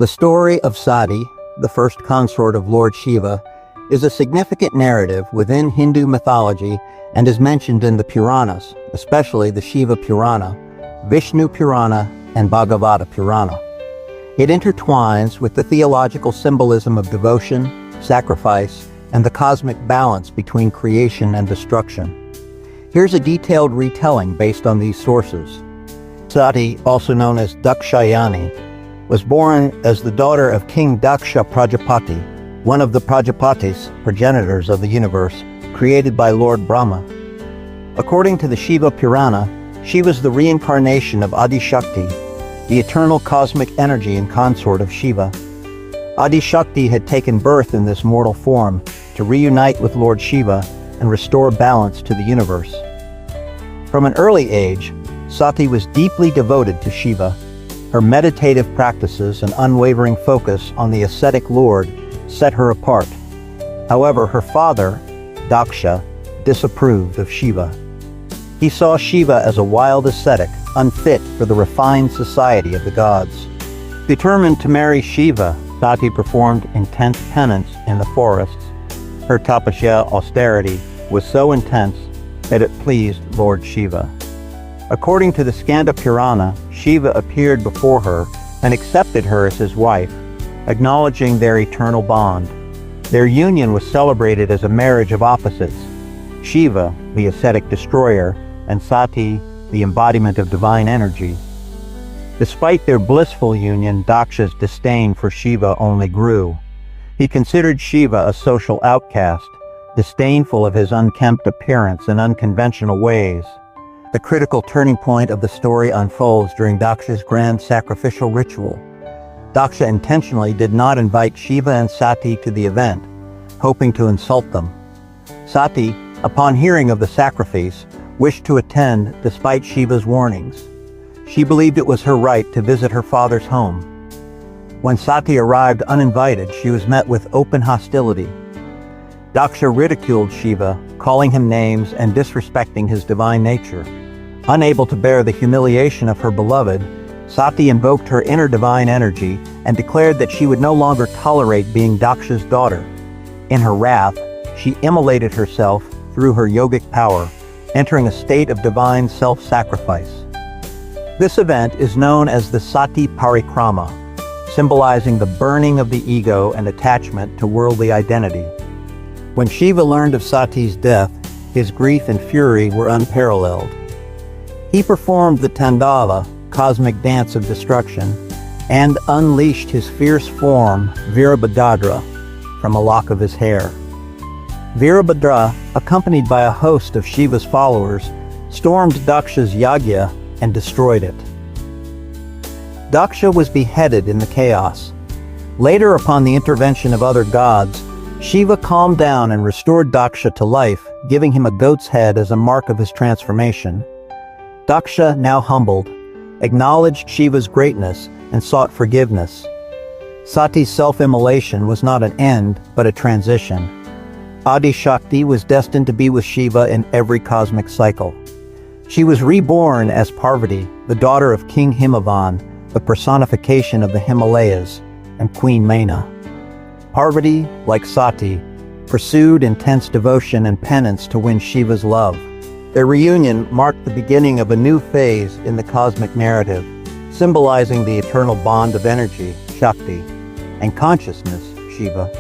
The story of Sati, the first consort of Lord Shiva, is a significant narrative within Hindu mythology and is mentioned in the Puranas, especially the Shiva Purana, Vishnu Purana, and Bhagavata Purana. It intertwines with the theological symbolism of devotion, sacrifice, and the cosmic balance between creation and destruction. Here's a detailed retelling based on these sources. Sati, also known as Dakshayani, was born as the daughter of King Daksha Prajapati, one of the Prajapatis, progenitors of the universe, created by Lord Brahma. According to the Shiva Purana, she was the reincarnation of Adi Shakti, the eternal cosmic energy and consort of Shiva. Adi Shakti had taken birth in this mortal form to reunite with Lord Shiva and restore balance to the universe. From an early age, Sati was deeply devoted to Shiva. Her meditative practices and unwavering focus on the ascetic Lord set her apart. However, her father, Daksha, disapproved of Shiva. He saw Shiva as a wild ascetic, unfit for the refined society of the gods. Determined to marry Shiva, Sati performed intense penance in the forests. Her tapasya austerity was so intense that it pleased Lord Shiva. According to the Skanda Purana, Shiva appeared before her and accepted her as his wife, acknowledging their eternal bond. Their union was celebrated as a marriage of opposites: Shiva, the ascetic destroyer, and Sati, the embodiment of divine energy. Despite their blissful union, Daksha's disdain for Shiva only grew. He considered Shiva a social outcast, disdainful of his unkempt appearance and unconventional ways. The critical turning point of the story unfolds during Daksha's grand sacrificial ritual. Daksha intentionally did not invite Shiva and Sati to the event, hoping to insult them. Sati, upon hearing of the sacrifice, wished to attend despite Shiva's warnings. She believed it was her right to visit her father's home. When Sati arrived uninvited, she was met with open hostility. Daksha ridiculed Shiva, calling him names and disrespecting his divine nature. Unable to bear the humiliation of her beloved, Sati invoked her inner divine energy and declared that she would no longer tolerate being Daksha's daughter. In her wrath, she immolated herself through her yogic power, entering a state of divine self-sacrifice. This event is known as the Sati Parikrama, symbolizing the burning of the ego and attachment to worldly identity. When Shiva learned of Sati's death, his grief and fury were unparalleled. He performed the Tandava, cosmic dance of destruction, and unleashed his fierce form, Virabhadra, from a lock of his hair. Virabhadra, accompanied by a host of Shiva's followers, stormed Daksha's yagya and destroyed it. Daksha was beheaded in the chaos. Later, upon the intervention of other gods, Shiva calmed down and restored Daksha to life, giving him a goat's head as a mark of his transformation. Daksha, now humbled, acknowledged Shiva's greatness and sought forgiveness. Sati's self-immolation was not an end, but a transition. Adi Shakti was destined to be with Shiva in every cosmic cycle. She was reborn as Parvati, the daughter of King Himavan, the personification of the Himalayas, and Queen Maina. Parvati, like Sati, pursued intense devotion and penance to win Shiva's love. Their reunion marked the beginning of a new phase in the cosmic narrative, symbolizing the eternal bond of energy, Shakti, and consciousness, Shiva.